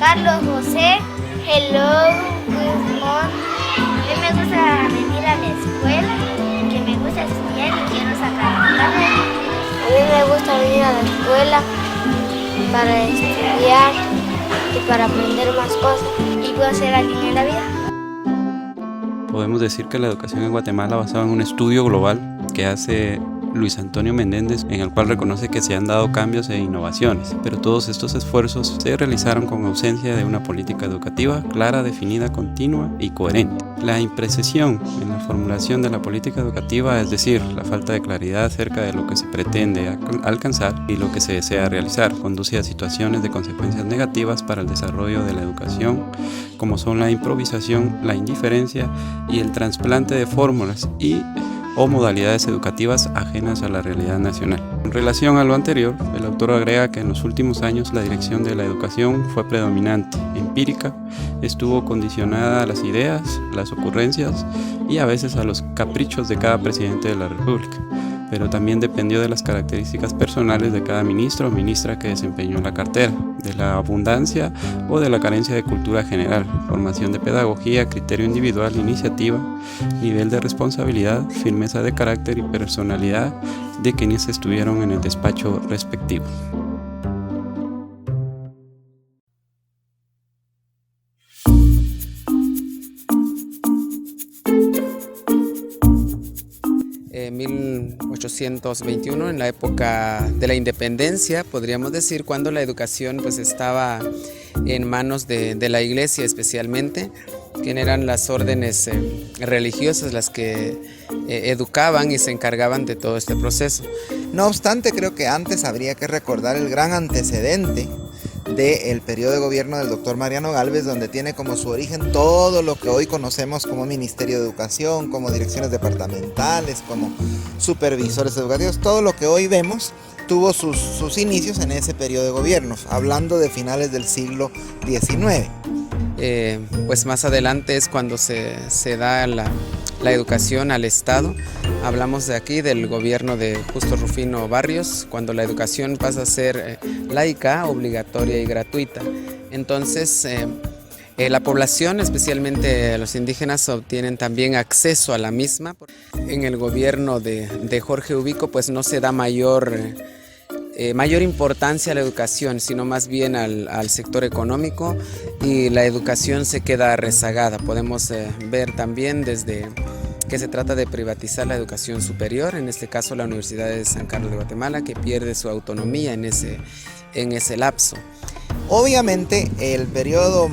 Carlos José. Hello, good morning. A mí me gusta venir a la escuela, que me gusta estudiar y quiero sacar la carrera. A mí me gusta venir a la escuela para estudiar y para aprender más cosas y puedo ser alguien en la vida. Podemos decir que la educación en Guatemala, basada en un estudio global que hace Luis Antonio Menéndez, en el cual reconoce que se han dado cambios e innovaciones, pero todos estos esfuerzos se realizaron con ausencia de una política educativa clara, definida, continua y coherente. La imprecisión en la formulación de la política educativa, es decir, la falta de claridad acerca de lo que se pretende alcanzar y lo que se desea realizar, conduce a situaciones de consecuencias negativas para el desarrollo de la educación, como son la improvisación, la indiferencia y el trasplante de fórmulas o modalidades educativas ajenas a la realidad nacional. En relación a lo anterior, el autor agrega que en los últimos años la dirección de la educación fue predominante, empírica, estuvo condicionada a las ideas, las ocurrencias y a veces a los caprichos de cada presidente de la República, pero también dependió de las características personales de cada ministro o ministra que desempeñó la cartera, de la abundancia o de la carencia de cultura general, formación de pedagogía, criterio individual, iniciativa, nivel de responsabilidad, firmeza de carácter y personalidad de quienes estuvieron en el despacho respectivo. En 1821, en la época de la independencia, podríamos decir, cuando la educación pues estaba en manos de la iglesia especialmente, que eran las órdenes religiosas las que educaban y se encargaban de todo este proceso. No obstante, creo que antes habría que recordar el gran antecedente del periodo de gobierno del doctor Mariano Gálvez, donde tiene como su origen todo lo que hoy conocemos como Ministerio de Educación, como direcciones departamentales, como supervisores educativos. Todo lo que hoy vemos tuvo sus inicios en ese periodo de gobierno, hablando de finales del siglo XIX. Pues más adelante es cuando se da la educación al Estado. Hablamos de aquí del gobierno de Justo Rufino Barrios, cuando la educación pasa a ser laica, obligatoria y gratuita. Entonces la población, especialmente los indígenas, obtienen también acceso a la misma. En el gobierno de Jorge Ubico pues no se da mayor importancia a la educación, sino más bien al sector económico, y la educación se queda rezagada. Podemos ver también desde que se trata de privatizar la educación superior, en este caso la Universidad de San Carlos de Guatemala, que pierde su autonomía en ese lapso. Obviamente el periodo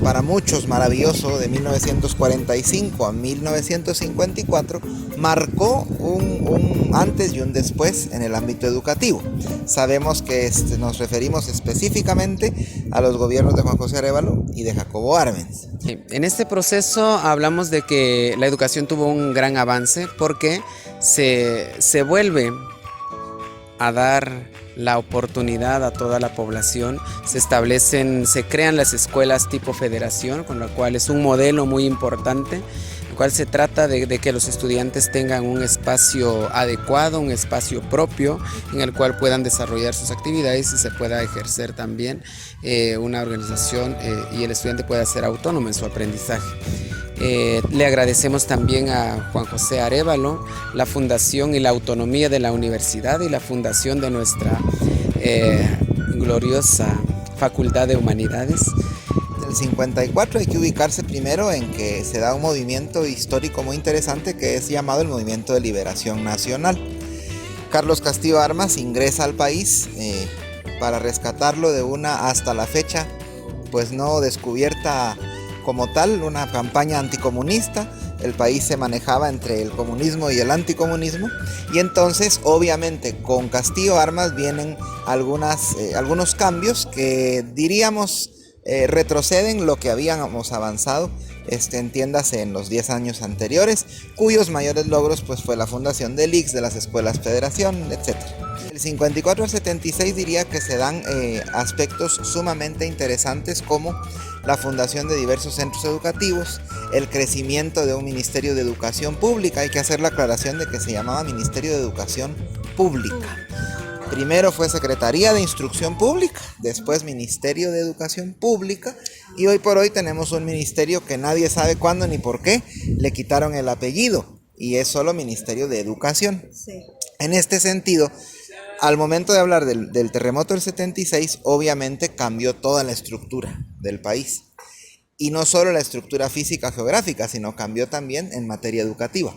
para muchos maravilloso de 1945 a 1954 marcó un antes y un después en el ámbito educativo. Sabemos que nos referimos específicamente a los gobiernos de Juan José Arévalo y de Jacobo Arbenz. En este proceso hablamos de que la educación tuvo un gran avance porque se vuelve a dar la oportunidad a toda la población, se crean las escuelas tipo federación, con lo cual es un modelo muy importante, el cual se trata de que los estudiantes tengan un espacio adecuado, un espacio propio en el cual puedan desarrollar sus actividades y se pueda ejercer también una organización y el estudiante pueda ser autónomo en su aprendizaje. Le agradecemos también a Juan José Arévalo la fundación y la autonomía de la universidad y la fundación de nuestra gloriosa Facultad de Humanidades. En el 54 hay que ubicarse primero en que se da un movimiento histórico muy interesante que es llamado el Movimiento de Liberación Nacional. Carlos Castillo Armas ingresa al país para rescatarlo de una, hasta la fecha, pues no descubierta como tal, una campaña anticomunista. El país se manejaba entre el comunismo y el anticomunismo, y entonces obviamente con Castillo Armas vienen algunos cambios que diríamos retroceden lo que habíamos avanzado, entiéndase, en los 10 años anteriores, cuyos mayores logros pues fue la fundación del ICS, de las escuelas federación, etc. Del 54 al 76 diría que se dan aspectos sumamente interesantes como la fundación de diversos centros educativos, el crecimiento de un Ministerio de Educación Pública. Hay que hacer la aclaración de que se llamaba Ministerio de Educación Pública. Primero fue Secretaría de Instrucción Pública, después Ministerio de Educación Pública, y hoy por hoy tenemos un ministerio que nadie sabe cuándo ni por qué le quitaron el apellido, y es solo Ministerio de Educación. Sí. En este sentido, al momento de hablar del terremoto del 76, obviamente cambió toda la estructura del país. Y no solo la estructura física geográfica, sino cambió también en materia educativa.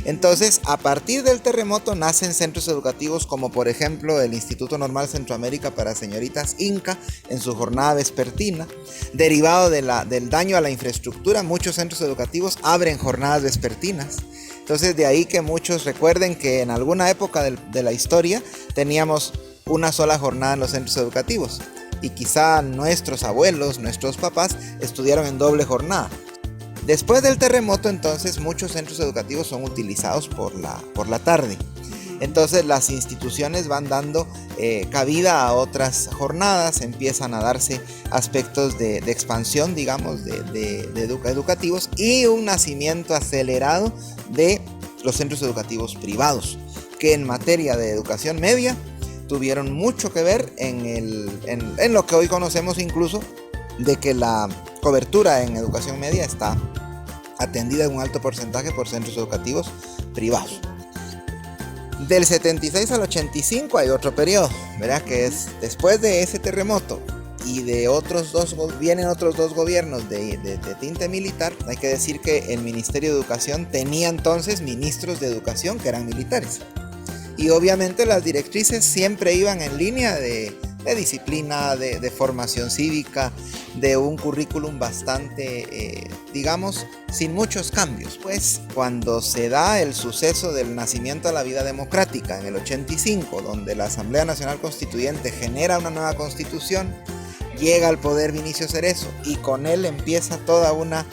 Entonces, a partir del terremoto nacen centros educativos como por ejemplo el Instituto Normal Centroamérica para Señoritas Inca en su jornada vespertina. Derivado del daño a la infraestructura, muchos centros educativos abren jornadas vespertinas. Entonces, de ahí que muchos recuerden que en alguna época de la historia teníamos una sola jornada en los centros educativos. Y quizá nuestros abuelos, nuestros papás estudiaron en doble jornada. Después del terremoto, entonces, muchos centros educativos son utilizados por la tarde. Entonces, las instituciones van dando cabida a otras jornadas, empiezan a darse aspectos de expansión, digamos, educativos, y un nacimiento acelerado de los centros educativos privados, que en materia de educación media tuvieron mucho que ver en lo que hoy conocemos incluso de que la cobertura en educación media está atendida en un alto porcentaje por centros educativos privados. Del 76 al 85 hay otro periodo, ¿verdad? Que es después de ese terremoto y de vienen otros dos gobiernos de tinte militar. Hay que decir que el Ministerio de Educación tenía entonces ministros de educación que eran militares. Y obviamente las directrices siempre iban en línea de disciplina, de formación cívica, de un currículum bastante, digamos, sin muchos cambios. Pues cuando se da el suceso del nacimiento a la vida democrática en el 85, donde la Asamblea Nacional Constituyente genera una nueva constitución, llega al poder Vinicio Cerezo y con él empieza toda una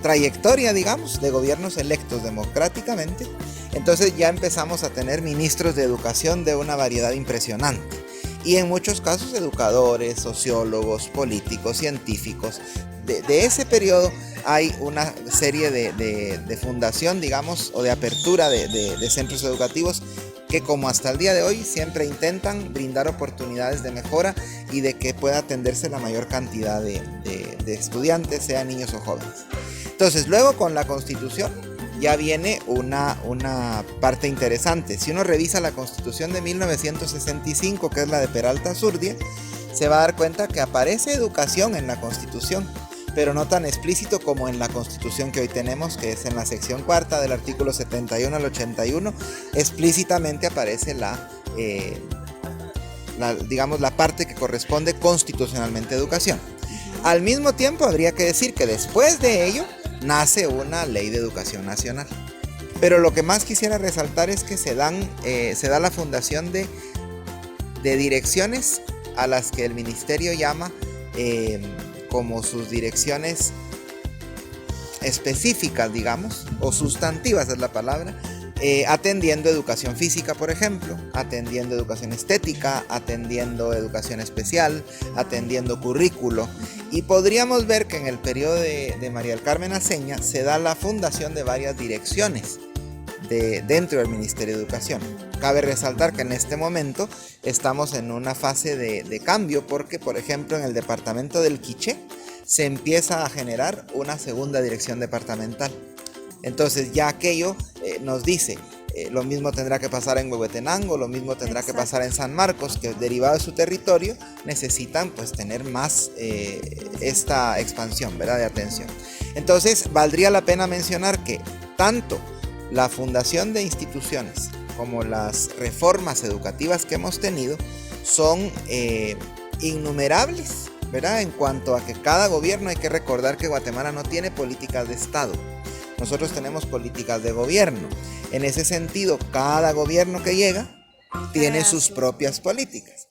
trayectoria, digamos, de gobiernos electos democráticamente. Entonces ya empezamos a tener ministros de educación de una variedad impresionante. Y en muchos casos educadores, sociólogos, políticos, científicos. De ese periodo hay una serie de fundación, digamos, o de apertura de centros educativos que, como hasta el día de hoy, siempre intentan brindar oportunidades de mejora y de que pueda atenderse la mayor cantidad de estudiantes, sean niños o jóvenes. Entonces, luego con la Constitución ya viene una parte interesante. Si uno revisa la Constitución de 1965, que es la de Peralta Zurdia, se va a dar cuenta que aparece educación en la Constitución, pero no tan explícito como en la Constitución que hoy tenemos, que es en la sección cuarta del artículo 71 al 81, explícitamente aparece digamos, la parte que corresponde constitucionalmente a educación. Al mismo tiempo, habría que decir que después de ello nace una ley de educación nacional. Pero lo que más quisiera resaltar es que se da la fundación de direcciones a las que el ministerio llama como sus direcciones específicas, digamos, o sustantivas es la palabra, atendiendo educación física, por ejemplo, atendiendo educación estética, atendiendo educación especial, atendiendo currículo. Y podríamos ver que en el periodo de María del Carmen Aceña se da la fundación de varias direcciones dentro del Ministerio de Educación. Cabe resaltar que en este momento estamos en una fase de cambio porque, por ejemplo, en el departamento del Quiché se empieza a generar una segunda dirección departamental. Entonces ya aquello nos dice, lo mismo tendrá que pasar en Huehuetenango, lo mismo tendrá que pasar en San Marcos, que derivado de su territorio necesitan pues tener más esta expansión, ¿verdad?, de atención. Entonces valdría la pena mencionar que tanto la fundación de instituciones como las reformas educativas que hemos tenido son innumerables, ¿verdad? En cuanto a que cada gobierno, hay que recordar que Guatemala no tiene políticas de Estado. Nosotros tenemos políticas de gobierno. En ese sentido, cada gobierno que llega tiene sus propias políticas.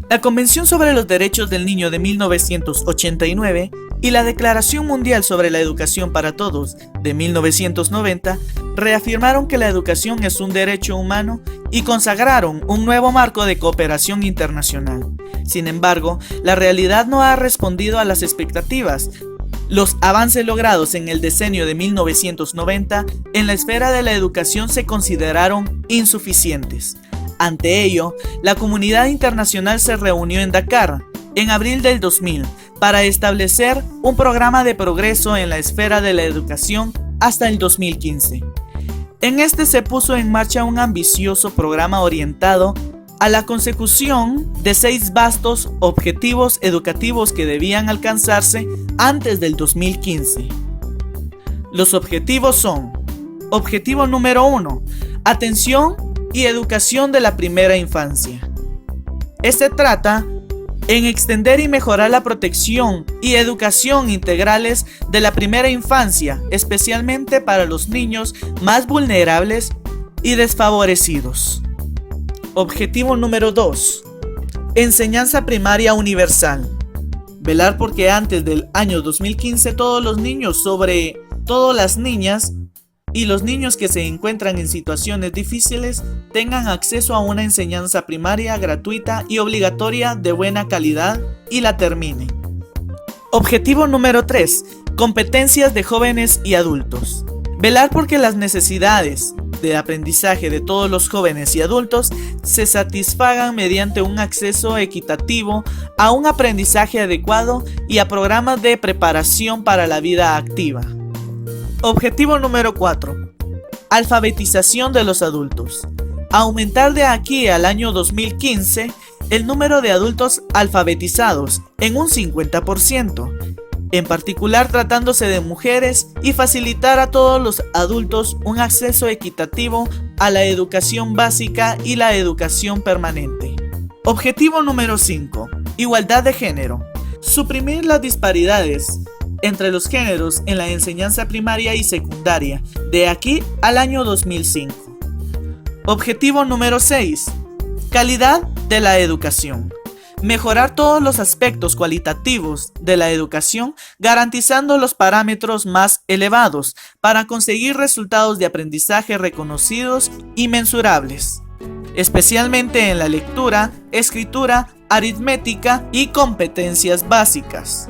La Convención sobre los Derechos del Niño de 1989 y la Declaración Mundial sobre la Educación para Todos de 1990 reafirmaron que la educación es un derecho humano y consagraron un nuevo marco de cooperación internacional. Sin embargo, la realidad no ha respondido a las expectativas Los avances logrados en el decenio de 1990 en la esfera de la educación se consideraron insuficientes. Ante ello, la comunidad internacional se reunió en Dakar en abril del 2000 para establecer un programa de progreso en la esfera de la educación hasta el 2015. En este se puso en marcha un ambicioso programa orientado a la consecución de 6 vastos objetivos educativos que debían alcanzarse antes del 2015. Los objetivos son: objetivo número 1, atención y educación de la primera infancia. Este trata en extender y mejorar la protección y educación integrales de la primera infancia, especialmente para los niños más vulnerables y desfavorecidos. Objetivo número 2. Enseñanza primaria universal. Velar porque antes del año 2015 todos los niños, sobre todo las niñas y los niños que se encuentran en situaciones difíciles, tengan acceso a una enseñanza primaria gratuita y obligatoria de buena calidad y la terminen. Objetivo número 3. Competencias de jóvenes y adultos. Velar porque las necesidades de aprendizaje de todos los jóvenes y adultos se satisfagan mediante un acceso equitativo a un aprendizaje adecuado y a programas de preparación para la vida activa. Objetivo número 4. Alfabetización de los adultos. Aumentar de aquí al año 2015 el número de adultos alfabetizados en un 50%. En particular tratándose de mujeres, y facilitar a todos los adultos un acceso equitativo a la educación básica y la educación permanente. Objetivo número 5. Igualdad de género. Suprimir las disparidades entre los géneros en la enseñanza primaria y secundaria de aquí al año 2005. Objetivo número 6. Calidad de la educación. Mejorar todos los aspectos cualitativos de la educación, garantizando los parámetros más elevados para conseguir resultados de aprendizaje reconocidos y mensurables, especialmente en la lectura, escritura, aritmética y competencias básicas.